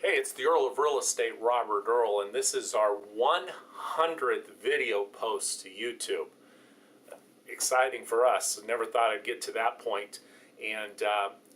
Hey, it's the Earl of Real Estate, Robert Earl, and this is our 100th video post to YouTube. Exciting for us. Never thought I'd get to that point, and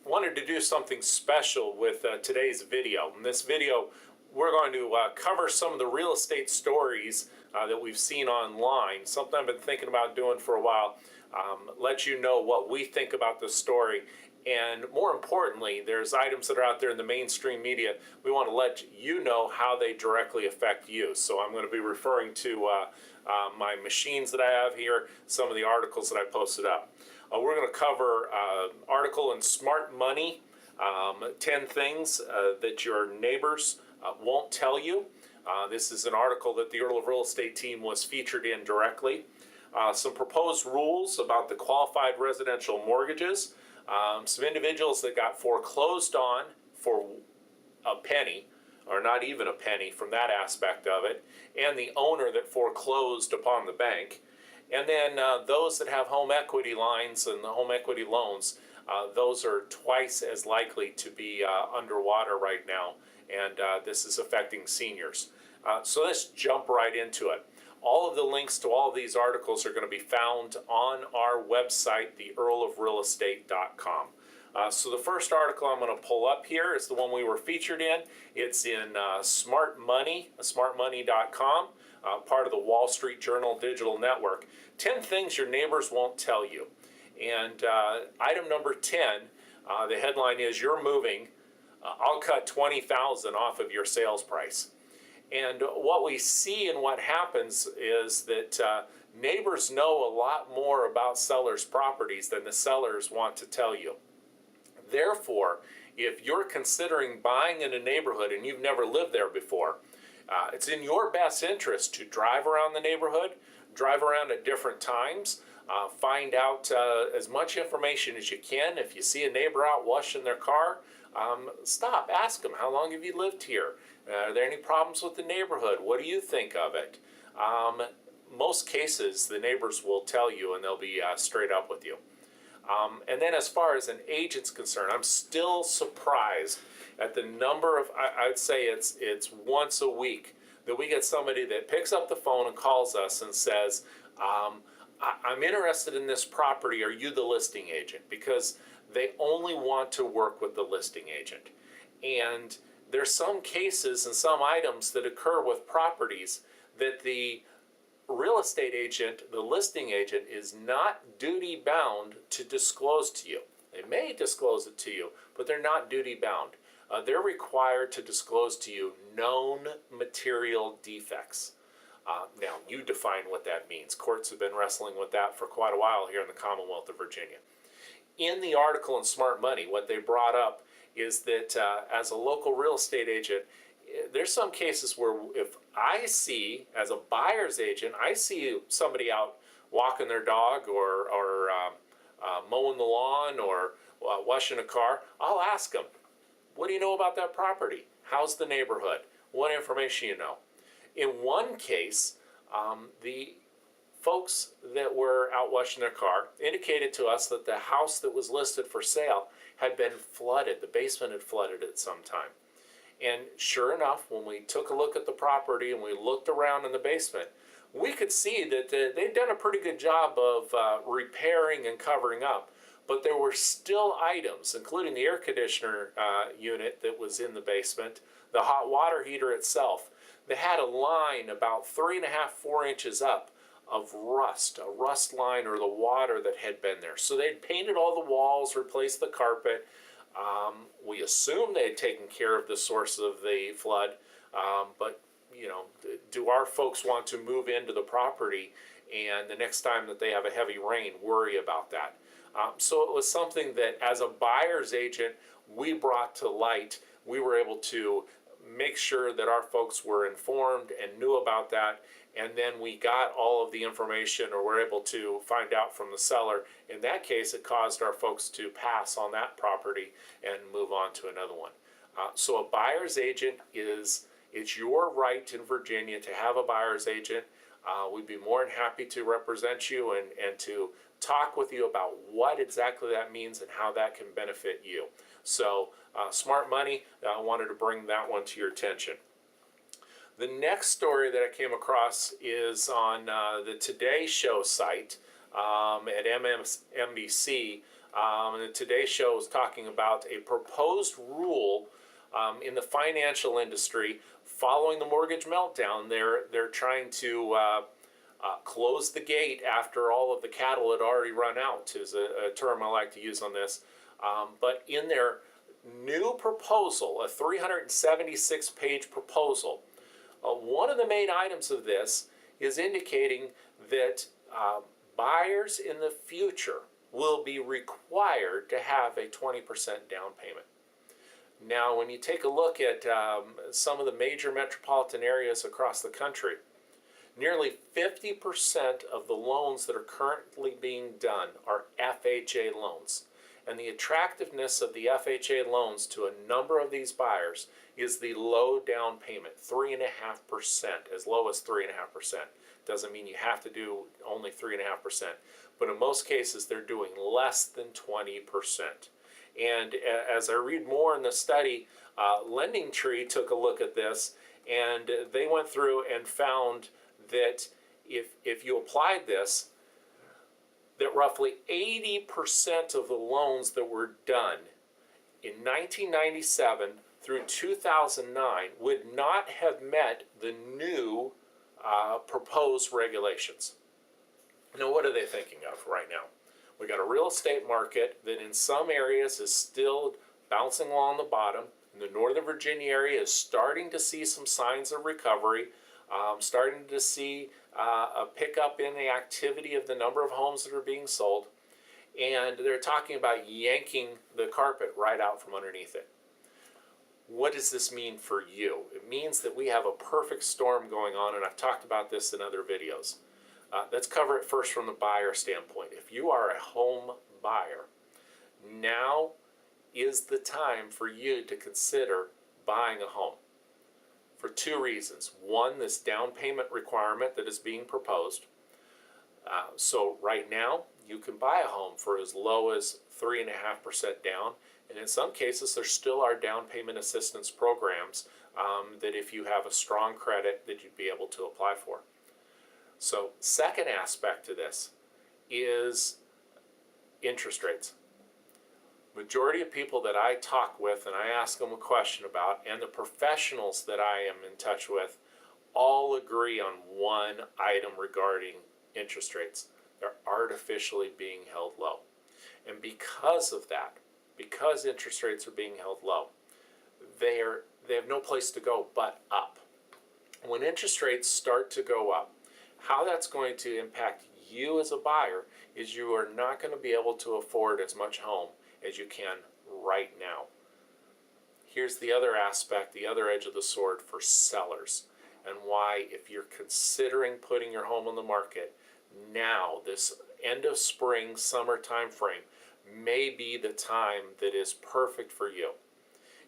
wanted to do something special with today's video. In this video, we're going to cover some of the real estate stories that we've seen online, something I've been thinking about doing for a while. Let you know what we think about the story. And more importantly, there's items that are out there in the mainstream media. We want to let you know how they directly affect you. So I'm going to be referring to my machines that I have here, some of the articles that I posted up. We're going to cover article in Smart Money, 10 things that your neighbors won't tell you. This is an article that the Earl of Real Estate team was featured in directly. Some proposed rules about the qualified residential mortgages. Some individuals that got foreclosed on for a penny, or not even a penny from that aspect of it, and the owner that foreclosed upon the bank. And then those that have home equity lines and the home equity loans, those are twice as likely to be underwater right now, and this is affecting seniors. So let's jump right into it. All of the links to all of these articles are going to be found on our website, theearlofrealestate.com. So the first article I'm going to pull up here is the one we were featured in. It's in Smart Money, smartmoney.com, part of the Wall Street Journal Digital Network. 10 things your neighbors won't tell you. And item number 10, the headline is, "You're moving, I'll cut $20,000 off of your sales price." And what we see and what happens is that neighbors know a lot more about sellers' properties than the sellers want to tell you. Therefore, if you're considering buying in a neighborhood and you've never lived there before, it's in your best interest to drive around the neighborhood, drive around at different times, find out as much information as you can. If you see a neighbor out washing their car, stop, ask them, how long have you lived here? Are there any problems with the neighborhood? What do you think of it? Most cases, the neighbors will tell you, and they'll be straight up with you. And then as far as an agent's concerned, I'm still surprised at the number of, I'd say it's once a week that we get somebody that picks up the phone and calls us and says, I'm interested in this property. Are you the listing agent? Because they only want to work with the listing agent. And there's some cases and some items that occur with properties that the real estate agent, the listing agent, is not duty bound to disclose to you. They may disclose it to you, but they're not duty bound. They're required to disclose to you known material defects. Now, you define what that means. Courts have been wrestling with that for quite a while here in the Commonwealth of Virginia. In the article in Smart Money, what they brought up is that as a local real estate agent, there's some cases where if I see, as a buyer's agent, I see somebody out walking their dog or mowing the lawn or washing a car, I'll ask them, what do you know about that property? How's the neighborhood? What information you know? In one case, the folks that were out washing their car indicated to us that the house that was listed for sale had been flooded. The basement had flooded at some time. And sure enough, when we took a look at the property and we looked around in the basement, we could see that they'd done a pretty good job of repairing and covering up. But there were still items, including the air conditioner unit that was in the basement, the hot water heater itself, that had a line about 3.5, 4 inches up of rust, a rust line or the water that had been there. So they'd painted all the walls, replaced the carpet. We assumed they had taken care of the source of the flood, but you know, do our folks want to move into the property and the next time that they have a heavy rain, worry about that? So it was something that as a buyer's agent, we brought to light. We were able to make sure that our folks were informed and knew about that, and then we got all of the information, or were able to find out from the seller. In that case, it caused our folks to pass on that property and move on to another one. So a buyer's agent it's your right in Virginia to have a buyer's agent. We'd be more than happy to represent you and to talk with you about what exactly that means and how that can benefit you. So smart money. I wanted to bring that one to your attention. The next story that I came across is on the Today Show site at MSNBC. And the Today Show is talking about a proposed rule in the financial industry following the mortgage meltdown. They're trying to close the gate after all of the cattle had already run out, is a term I like to use on this. But in their new proposal, a 376-page proposal, one of the main items of this is indicating that buyers in the future will be required to have a 20% down payment. Now, when you take a look at some of the major metropolitan areas across the country, nearly 50% of the loans that are currently being done are FHA loans. And the attractiveness of the FHA loans to a number of these buyers is the low down payment, 3.5%, as low as 3.5%. Doesn't mean you have to do only 3.5%, but in most cases they're doing less than 20%. And as I read more in the study, Lending Tree took a look at this, and they went through and found that if you applied this, that roughly 80% of the loans that were done in 1997 through 2009 would not have met the new proposed regulations. Now, what are they thinking of right now? We got a real estate market that in some areas is still bouncing along the bottom. In the Northern Virginia area is starting to see some signs of recovery, starting to see a pickup in the activity of the number of homes that are being sold. And they're talking about yanking the carpet right out from underneath it. What does this mean for you? It means that we have a perfect storm going on, and I've talked about this in other videos. Let's cover it first from the buyer standpoint. If you are a home buyer, now is the time for you to consider buying a home for two reasons. One, this down payment requirement that is being proposed. So right now, you can buy a home for as low as 3.5% down, and in some cases, there still are down payment assistance programs that if you have a strong credit that you'd be able to apply for. So second aspect to this is interest rates. Majority of people that I talk with and I ask them a question about, and the professionals that I am in touch with, all agree on one item regarding interest rates. They're artificially being held low. And because of that, because interest rates are being held low, they have no place to go but up. When interest rates start to go up, how that's going to impact you as a buyer is you are not going to be able to afford as much home as you can right now. Here's the other aspect, the other edge of the sword for sellers, and why if you're considering putting your home on the market now, this end of spring, summer time frame, may be the time that is perfect for you,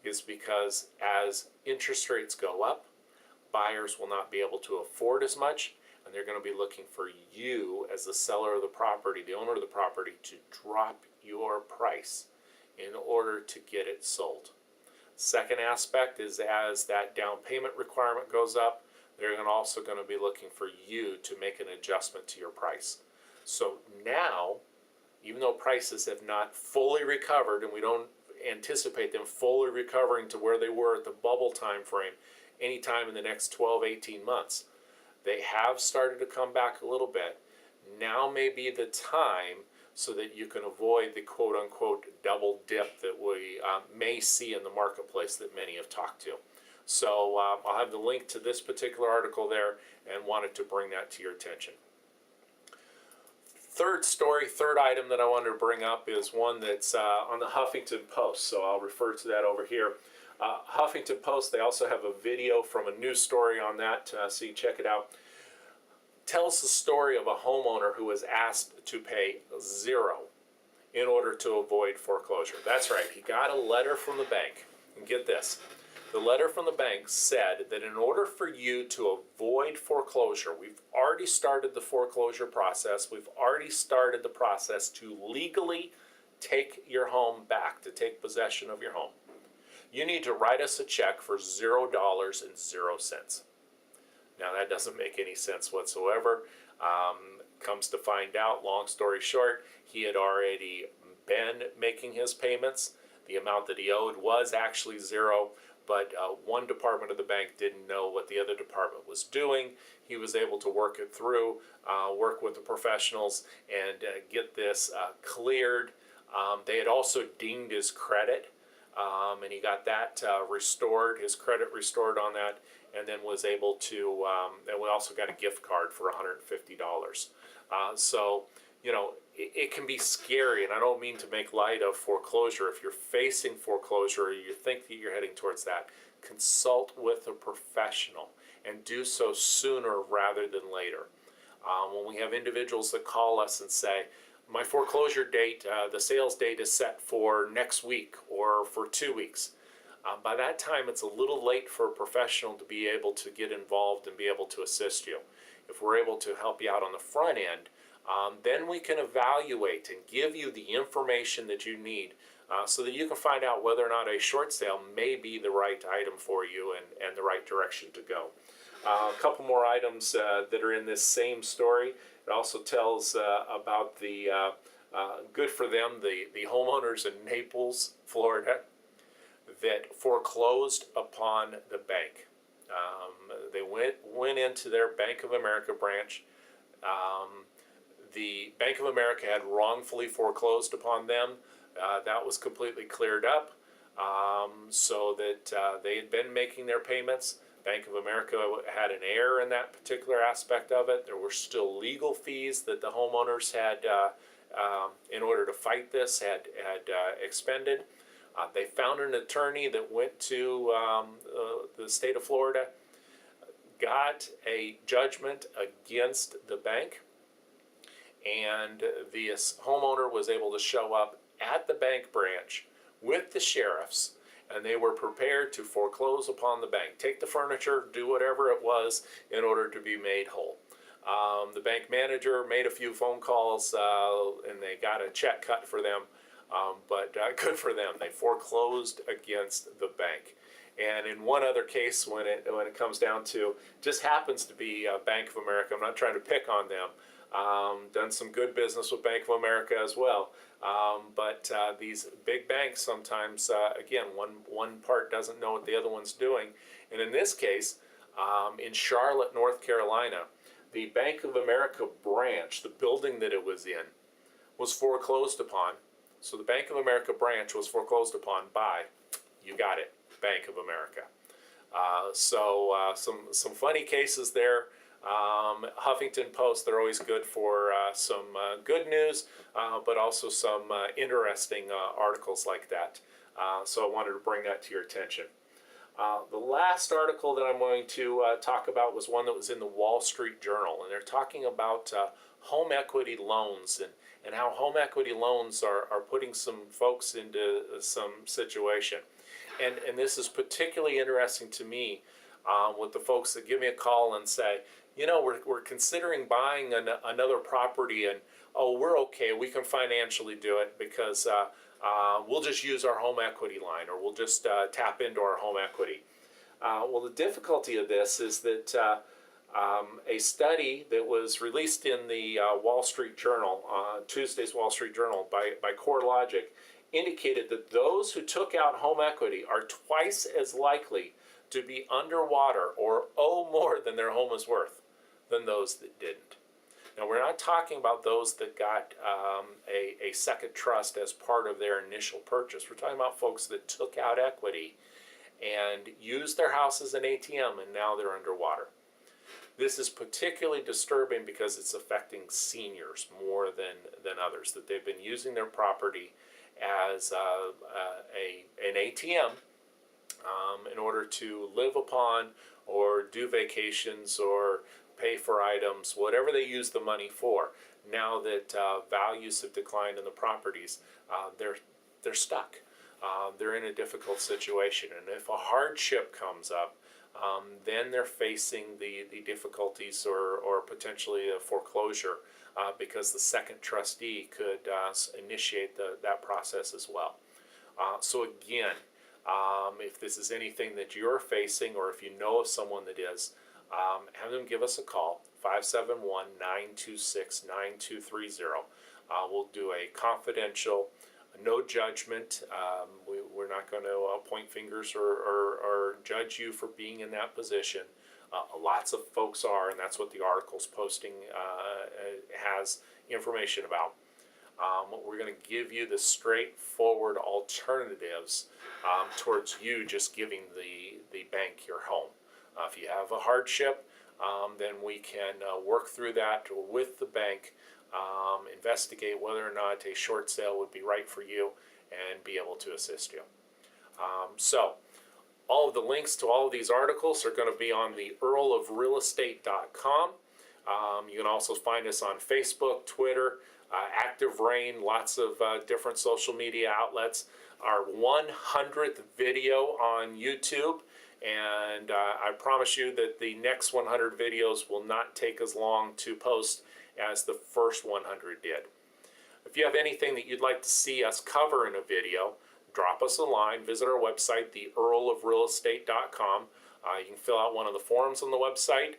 is because as interest rates go up, buyers will not be able to afford as much, and they're going to be looking for you as the seller of the property, the owner of the property, to drop your price in order to get it sold. Second aspect is as that down payment requirement goes up, they're also going to be looking for you to make an adjustment to your price. So now, even though prices have not fully recovered, and we don't anticipate them fully recovering to where they were at the bubble time frame anytime in the next 12, 18 months, they have started to come back a little bit. Now may be the time so that you can avoid the quote-unquote double dip that we may see in the marketplace that many have talked to. So I'll have the link to this particular article there and wanted to bring that to your attention. Third item that I wanted to bring up is one that's on the Huffington Post, so I'll refer to that over here. Huffington Post, they also have a video from a news story on that, so you check it out. Tells the story of a homeowner who was asked to pay zero in order to avoid foreclosure. That's right, he got a letter from the bank. And get this, the letter from the bank said that in order for you to avoid foreclosure, we've already started the foreclosure process, we've already started the process to legally take your home back, to take possession of your home, you need to write us a check for $0.00. Now, that doesn't make any sense whatsoever. Comes to find out, long story short, he had already been making his payments. The amount that he owed was actually zero, but one department of the bank didn't know what the other department was doing. He was able to work it through, work with the professionals, and get this cleared. They had also dinged his credit, and he got that restored, his credit restored on that, and then was able to, and we also got a gift card for $150. So, you know, it can be scary, and I don't mean to make light of foreclosure. If you're facing foreclosure or you think that you're heading towards that, consult with a professional and do so sooner rather than later. When we have individuals that call us and say, my foreclosure date, the sales date is set for next week or for 2 weeks. By that time, it's a little late for a professional to be able to get involved and be able to assist you. If we're able to help you out on the front end, then we can evaluate and give you the information that you need so that you can find out whether or not a short sale may be the right item for you and the right direction to go. A couple more items that are in this same story. It also tells about the, good for them, the homeowners in Naples, Florida, that foreclosed upon the bank. They went into their Bank of America branch. The Bank of America had wrongfully foreclosed upon them. That was completely cleared up, so that they had been making their payments. Bank of America had an error in that particular aspect of it. There were still legal fees that the homeowners had, in order to fight this, had expended. They found an attorney that went to the state of Florida, got a judgment against the bank, and the homeowner was able to show up at the bank branch with the sheriffs, and they were prepared to foreclose upon the bank, take the furniture, do whatever it was in order to be made whole. The bank manager made a few phone calls, and they got a check cut for them, but good for them. They foreclosed against the bank. And in one other case, when it comes down to, just happens to be Bank of America, I'm not trying to pick on them, done some good business with Bank of America as well. But these big banks sometimes, again, one part doesn't know what the other one's doing. And in this case, in Charlotte, North Carolina, the Bank of America branch, the building that it was in, was foreclosed upon. So the Bank of America branch was foreclosed upon by, you got it, Bank of America. Some funny cases there. Huffington Post, they're always good for some good news, but also some interesting articles like that. So I wanted to bring that to your attention. The last article that I'm going to talk about was one that was in the Wall Street Journal, and they're talking about home equity loans and how home equity loans are putting some folks into some situation. And this is particularly interesting to me with the folks that give me a call and say, you know, we're considering buying another property, and oh, we're okay, we can financially do it because we'll just use our home equity line, or we'll just tap into our home equity. Well, the difficulty of this is that a study that was released in the Wall Street Journal, Tuesday's Wall Street Journal by CoreLogic, indicated that those who took out home equity are twice as likely to be underwater or owe more than their home is worth than those that didn't. Now, we're not talking about those that got a second trust as part of their initial purchase. We're talking about folks that took out equity and used their house as an ATM, and now they're underwater. This is particularly disturbing because it's affecting seniors more than others, that they've been using their property as an ATM in order to live upon or do vacations or pay for items, whatever they use the money for. Now that values have declined in the properties, they're stuck. They're in a difficult situation, and if a hardship comes up, then they're facing the difficulties or potentially a foreclosure because the second trustee could initiate that process as well. So again, if this is anything that you're facing, or if you know of someone that is, have them give us a call, 571-926-9230. We'll do a confidential, no judgment. We're not going to point fingers or judge you for being in that position. Lots of folks are, and that's what the article's posting has information about. We're going to give you the straightforward alternatives towards you just giving the bank your home. If you have a hardship, then we can work through that with the bank, investigate whether or not a short sale would be right for you, and be able to assist you. So all of the links to all of these articles are going to be on the earlofrealestate.com. You can also find us on Facebook, Twitter, Active Rain, lots of different social media outlets. Our 100th video on YouTube, and I promise you that the next 100 videos will not take as long to post as the first 100 did. If you have anything that you'd like to see us cover in a video, drop us a line. Visit our website, theearlofrealestate.com. You can fill out one of the forms on the website.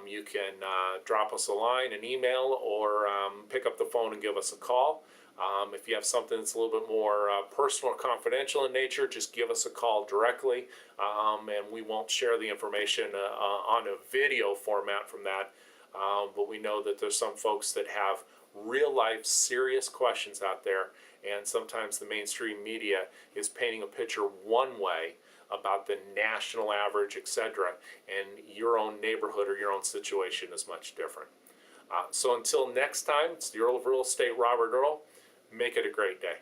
You can drop us a line, an email, or pick up the phone and give us a call. If you have something that's a little bit more personal or confidential in nature, just give us a call directly, and we won't share the information on a video format from that. But we know that there's some folks that have real-life serious questions out there, and sometimes the mainstream media is painting a picture one way about the national average, etc., and your own neighborhood or your own situation is much different. So until next time, it's the Earl of Real Estate, Robert Earl. Make it a great day.